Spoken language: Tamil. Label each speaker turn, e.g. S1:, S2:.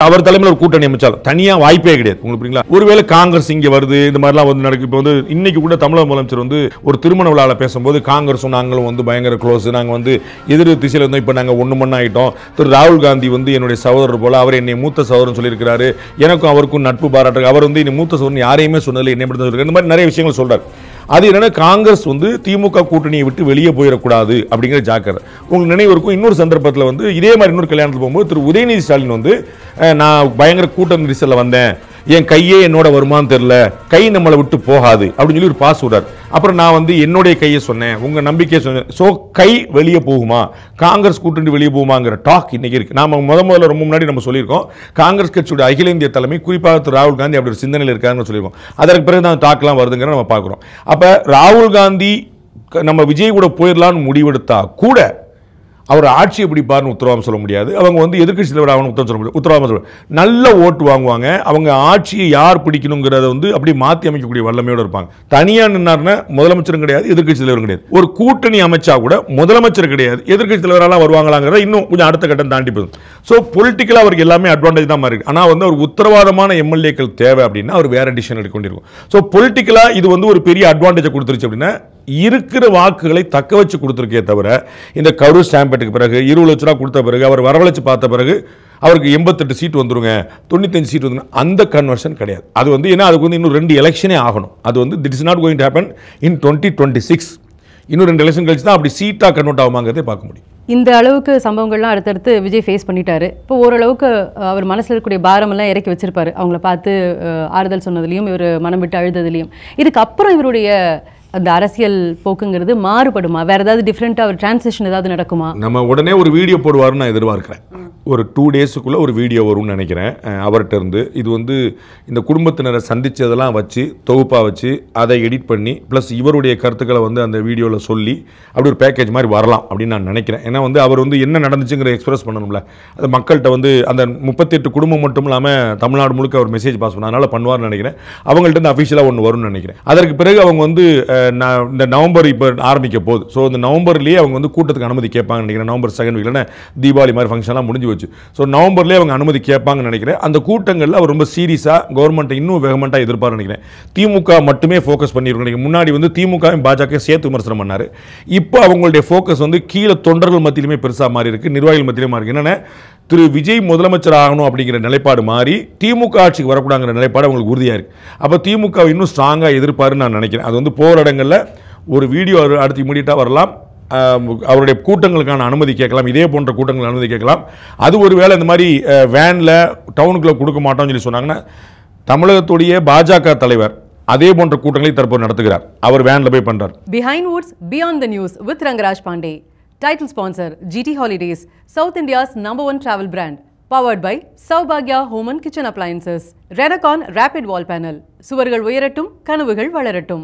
S1: அவர் தலைமையில் ஒரு கூட்டணி அமைச்சாலும் தனியா வாய்ப்பே கிடையாது உங்களுக்கு புரியுங்களா. ஒருவேளை காங்கிரஸ் இங்க வருது இந்த மாதிரிலாம் வந்து நடக்கு. இப்போ வந்து இன்னைக்கு கூட தமிழக முதலமைச்சர் வந்து ஒரு திருமண விழாவில் பேசும்போது காங்கிரஸும் நாங்களும் வந்து பயங்கர க்ளோஸ், நாங்கள் வந்து எதிர் திசையில் இருந்தோம், இப்போ நாங்கள் ஒன்று மண்ணா ஆகிட்டோம். திரு ராகுல் காந்தி வந்து என்னுடைய சகோதரர் போல, அவர் என்னை மூத்த சகோதரன் சொல்லியிருக்கிறாரு, எனக்கும் அவருக்கும் நட்பு பாராட்டு, அவர் வந்து என்னை மூத்த சகோதரன் யாரையுமே சொன்னதில்லை, என்னை மட்டும் சொல்லியிருக்காரு. இந்த மாதிரி நிறைய விஷயங்கள் சொல்றாரு. அது என்னன்னா காங்கிரஸ் வந்து திமுக கூட்டணியை விட்டு வெளியே போயிடக்கூடாது அப்படிங்கிற ஜாக்கிரதை. உங்களுக்கு நினைவு இருக்கும், இன்னொரு சந்தர்ப்பத்தில் வந்து இதே மாதிரி இன்னொரு கல்யாணத்தில் போகும்போது திரு உதயநிதி ஸ்டாலின் வந்து நான் பயங்கர கூட்ட நெரிசலில் வந்தேன், என் கையே என்னோட வருமானம் தெரியல, கை நம்மளை விட்டு போகாது அப்படின்னு சொல்லி ஒரு பாஸ் விடார். அப்புறம் நான் வந்து என்னுடைய கையை சொன்னேன், உங்க நம்பிக்கையை சொன்னேன். ஸோ கை வெளியே போகுமா, காங்கிரஸ் கூட்டணி வெளியே போகுமாங்கிற டாக் இன்னைக்கு இருக்கு. நாம முதல்ல ரொம்ப முன்னாடி நம்ம சொல்லியிருக்கோம், காங்கிரஸ் கட்சியோட அகில இந்திய தலைமை குறிப்பாக திரு ராகுல் காந்தி அப்படி ஒரு சிந்தனையில் இருக்காருன்னு சொல்லியிருக்கோம். அதற்கு பிறகு தான் டாக்லாம் வருதுங்கிற நம்ம பார்க்குறோம். அப்ப ராகுல் காந்தி நம்ம விஜய் கூட போயிடலான்னு முடிவெடுத்தா கூட அவர் ஆட்சி எப்படி பாருன்னு உத்தரவாதம் சொல்ல முடியாது. அவங்க வந்து எதிர்க்கட்சி தலைவர் ஆகணும் உத்தரவாதம் சொல்ல முடியாது. உத்தரவாதம் சொல்ல நல்ல ஓட்டு வாங்குவாங்க. அவங்க ஆட்சியை யார் பிடிக்கணுங்கிறத வந்து அப்படி மாற்றி அமைக்கக்கூடிய வல்லமையோடு இருப்பாங்க. தனியாக நின்னார்னா முதலமைச்சரும் கிடையாது, எதிர்க்கட்சி தலைவரும் கிடையாது. ஒரு கூட்டணி அமைச்சா கூட முதலமைச்சர் கிடையாது, எதிர்க்கட்சி தலைவரெல்லாம் வருவாங்களாங்கிறத இன்னும் கொஞ்சம் அடுத்த கட்டம் தாண்டி போதும். ஸோ பொலிட்டிக்கலாக அவருக்கு எல்லாமே அட்வான்டேஜ் தான் மாதிரி இருக்கு. ஆனால் வந்து ஒரு உத்தரவாதமான எம்எல்ஏக்கள் தேவை அப்படின்னா அவர் வேற டிசிஷன் எடுக்க வேண்டியிருக்கும். ஸோ பொலிட்டிக்கலாக இது வந்து ஒரு பெரிய அட்வான்டேஜை கொடுத்துருச்சு அப்படின்னா இருக்கிற வாக்குகளை தக்க வச்சு கொடுத்துருக்கே தவிர இந்த கரூர் ஸ்டாம்பேட்டுக்கு பிறகு 20 லட்ச ரூபா கொடுத்த பிறகு அவர் வரவழைச்சு பார்த்த பிறகு அவருக்கு 88 சீட் வந்துருங்க, 95 சீட் வந்துருங்க, அந்த கன்வர்ஷன் கிடையாது. அது வந்து ஏன்னா அதுக்கு வந்து இன்னும் 2 எலெக்ஷனே ஆகணும். அது வந்து it is not going to happen in 2026. இன்னும் 2 எலெக்ஷன் கழிச்சு தான் அப்படி சீட்டாக கன்வெர்ட் ஆகுமாங்கிறதே பார்க்க முடியும்.
S2: இந்த அளவுக்கு சம்பவங்கள்லாம் அடுத்தடுத்து விஜய் ஃபேஸ் பண்ணிட்டாரு. இப்போ ஓரளவுக்கு அவர் மனசில் இருக்கக்கூடிய பாரமெல்லாம் இறக்கி வச்சிருப்பாரு. அவங்கள பார்த்து ஆறுதல் சொன்னதுலையும் இவர் மனம் விட்டு அழுததுலையும். இதுக்கப்புறம் இவருடைய அந்த அரசியல் போக்குங்கிறது மாறுபடுமா, வேற ஏதாவது டிஃப்ரெண்ட்டாக ஒரு டிரான்சிஷன் ஏதாவது நடக்குமா?
S1: நம்ம உடனே ஒரு வீடியோ போடுவாருன்னு நான் எதிர்பார்க்கிறேன். ஒரு 2 டேஸுக்குள்ளே ஒரு வீடியோ வரும்னு நினைக்கிறேன் அவர்கிட்ட இருந்து. இது வந்து இந்த குடும்பத்தினரை சந்தித்ததெல்லாம் வச்சு தொகுப்பாக வச்சு அதை எடிட் பண்ணி ப்ளஸ் இவருடைய கருத்துக்களை வந்து அந்த வீடியோவில் சொல்லி அப்படி ஒரு பேக்கேஜ் மாதிரி வரலாம் அப்படின்னு நான் நினைக்கிறேன். ஏன்னா வந்து அவர் வந்து என்ன நடந்துச்சுங்கிற எக்ஸ்பிரஸ் பண்ணணும்ல, அது மக்கள்கிட்ட வந்து அந்த 38 குடும்பம் மட்டும் இல்லாமல் தமிழ்நாடு முழுக்க அவர் மெசேஜ் பாஸ் பண்ண, அதனால் பண்ணுவார்னு நினைக்கிறேன். அவங்கள்ட்ட இருந்து அஃபிஷியலாக ஒன்று வரும்னு நினைக்கிறேன். அதற்கு பிறகு அவங்க வந்து இந்த நவம்பர் இப்போ ஆரம்பிக்க போகுது. ஸோ இந்த நவம்பர்லேயே அவங்க வந்து கூட்டத்துக்கு அனுமதி கேட்பாங்கன்னு நினைக்கிறேன். நவம்பர் 2 வீக்ல தீபாவளி மாதிரி ஃபங்க்ஷன்லாம் முடிஞ்சு வச்சு. ஸோ நவம்பர்லேயே அவங்க அனுமதி கேட்பாங்கன்னு நினைக்கிறேன். அந்த கூட்டங்களில் அவர் ரொம்ப சீரியஸாக கவர்மெண்ட்டை இன்னும் வேகமெண்ட்டாக எதிர்பார்த்து நினைக்கிறேன். திமுக மட்டுமே ஃபோக்கஸ் பண்ணியிருக்கோம். முன்னாடி வந்து திமுக பாஜக சேர்த்து விமர்சனம் பண்ணார். இப்போ அவங்களுடைய ஃபோக்கஸ் வந்து கீழே தொண்டர்கள் மத்தியிலுமே பெருசாக மாறி இருக்கு, நிர்வாகிகள் மத்தியிலே மாறி இருக்கு. என்னென்ன திரு விஜய் முதலமைச்சர் ஆகணும் அப்படிங்கிற நிலைப்பாடு மாறி திமுக ஆட்சிக்கு வரக்கூடாங்கிற நிலைப்பாடு அவங்களுக்கு உறுதியாக இருக்குது. அப்போ திமுக இன்னும் ஸ்ட்ராங்காக எதிர்ப்பாருன்னு நான் நினைக்கிறேன். அது வந்து போராட்டங்களில் ஒரு வீடியோ அடுத்து இமீடியட்டாக வரலாம், அவருடைய கூட்டங்களுக்கான அனுமதி கேட்கலாம், இதே போன்ற கூட்டங்களுக்கு அனுமதி கேட்கலாம். அது ஒரு வேளை இந்த மாதிரி வேனில் டவுனுக்குள்ளே கொடுக்க மாட்டோம்னு சொல்லி சொன்னாங்கன்னா தமிழகத்துடைய பாஜக தலைவர் அதே போன்ற கூட்டங்களை தற்போது நடத்துகிறார். அவர் வேனில் போய் பண்ணுறார்.
S2: Behind Woods beyond the news with Rangaraj Pandey. Title sponsor GT Holidays, South India's #1 travel brand. Powered by Saubhagya Home and Kitchen Appliances. Renacon Rapid Wall Panel. சுவர்கள் உயரட்டும், கனவுகள் வளரட்டும்.